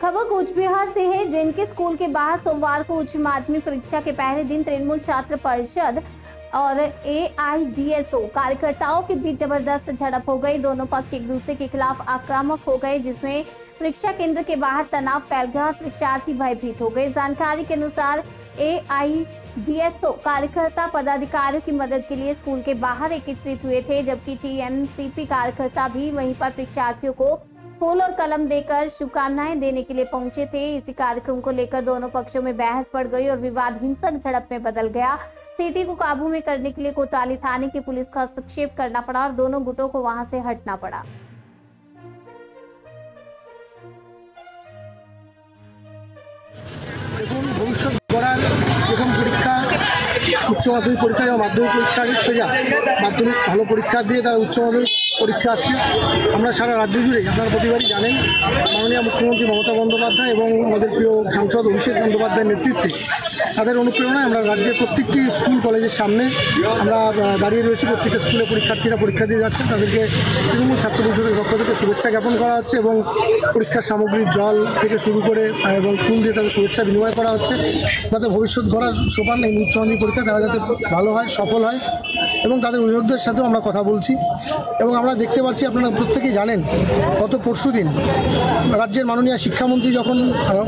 खबर कूच बिहार से है। जेएनके स्कूल के बाहर सोमवार को उच्च माध्यमिक परीक्षा के पहले दिन तृणमूल छात्र परिषद और एआईडीएसओ कार्यकर्ताओं के बीच जबरदस्त झड़प हो गई। दोनों पक्ष एक दूसरे के खिलाफ आक्रामक हो गए, जिसमें परीक्षा केंद्र के बाहर तनाव फैल गया और परीक्षार्थी भयभीत हो गए। जानकारी के अनुसार एआईडीएसओ कार्यकर्ता पदाधिकारियों की मदद के लिए स्कूल के बाहर एकत्रित हुए थे, जबकि टीएमसीपी कार्यकर्ता भी वहीं पर परीक्षार्थियों को फूल और कलम देकर शुभकामनाएं देने के लिए पहुंचे थे। इसी कार्यक्रम को लेकर दोनों पक्षों में बहस बढ़ गई और विवाद हिंसक झड़प में बदल गया। स्थिति को काबू में करने के लिए कोतवाली थाने की पुलिस को हस्तक्षेप करना पड़ा और दोनों गुटों को वहां से हटना पड़ा। ভবিষ্যৎ গড়ার প্রথম পরীক্ষা উচ্চ মাধ্যমিক পরীক্ষা এবং মাধ্যমিক পরীক্ষার থেকে মাধ্যমিক ভালো পরীক্ষা দিয়ে তারা উচ্চ মাধ্যমিক পরীক্ষা আজকে আমরা সারা রাজ্য জুড়ে আপনারা প্রতিবারই জানেন মাননীয় মুখ্যমন্ত্রী মমতা বন্দ্যোপাধ্যায় এবং আমাদের প্রিয় সাংসদ অভিষেক বন্দ্যোপাধ্যায়ের নেতৃত্বে তাদের অনুপ্রেরণায় আমরা রাজ্যের প্রত্যেকটি স্কুল কলেজের সামনে আমরা দাঁড়িয়ে রয়েছি। প্রত্যেকটা স্কুলে পরীক্ষার্থীরা পরীক্ষা দিয়ে যাচ্ছেন, তাদেরকে তৃণমূল ছাত্র পরিষদের পক্ষ থেকে শুভেচ্ছা জ্ঞাপন করা হচ্ছে এবং পরীক্ষার সামগ্রীর জল থেকে শুরু করে এবং ফুল দিয়ে তাদের শুভেচ্ছা বিনিময় করা হচ্ছে, যাতে ভবিষ্যৎ গড়ার সোপান এই উচ্চ মাধ্যমিক পরীক্ষা তারা যাতে ভালো হয়, সফল হয়। এবং তাদের অভিভাবকদের সাথেও আমরা কথা বলছি এবং আমরা দেখতে পাচ্ছি, আপনারা প্রত্যেকেই জানেন গত পরশুদিন রাজ্যের মাননীয় শিক্ষামন্ত্রী যখন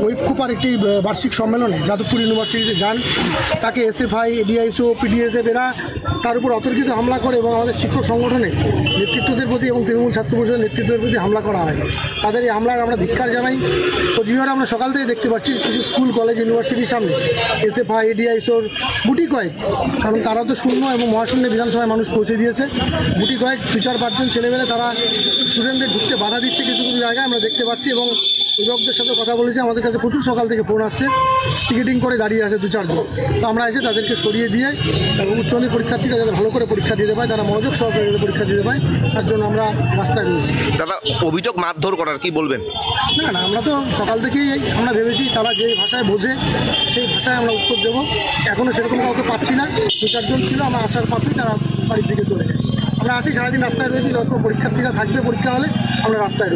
ঐক্যপার একটি বার্ষিক সম্মেলনে যাদবপুর ইউনিভার্সিটিতে যান, তাকে এসএফআই, এডিআইএসও, পিডিএসএফ এরা তার উপর অতর্কিত হামলা করে এবং আমাদের শিক্ষক সংগঠনের নেতৃত্বদের প্রতি এবং তৃণমূল ছাত্র পরিষদের নেতৃত্বের প্রতি হামলা করা হয়। তাদের এই হামলার আমরা ধিক্কার জানাই। কোচবিহারে আমরা সকাল থেকে দেখতে পাচ্ছি কিছু স্কুল কলেজ ইউনিভার্সিটির সামনে এসএফআই, এডিআইএসওর গুটি কয়েক, কারণ তারা তো শূন্য এবং মহাশূন্য বিধানসভায় মানুষ পৌঁছে দিয়েছে, গুটি কয়েক 2-4-5 ছেলেমেলে তারা স্টুডেন্টদের ঢুকতে বাধা দিচ্ছে কিছু কিছু জায়গায় আমরা দেখতে পাচ্ছি। এবং অভিভাবকদের সাথে কথা বলেছি, আমাদের কাছে প্রচুর সকাল থেকে ফোন আসছে, টিকিটিং করে দাঁড়িয়ে আছে 2-4 জন। তো আমরা এসে তাদেরকে সরিয়ে দিয়ে উচ্চ মাধ্যমিক পরীক্ষার্থীরা যাতে ভালো করে পরীক্ষা দিতে পায়, তারা মনোযোগ সহকারে যাতে পরীক্ষা দিতে পায়, তার জন্য আমরা রাস্তায় রয়েছি। দাদা, অভিযোগ মারধর করার কি বলবেন? না, আমরা তো সকাল থেকেই আমরা ভেবেছি তারা যে ভাষায় বোঝে সেই ভাষায় আমরা উত্তর দেবো। এখনও সেরকম কাউকে পাচ্ছি না, 2-4 জন ছিল, আমরা আসার পথেই তারা বাড়ির দিকে চলে যায়। আমরা আছি, সারাদিন রাস্তায় রয়েছি, যখন পরীক্ষার্থীরা থাকবে পরীক্ষা হলে আমরা রাস্তায় রয়েছি।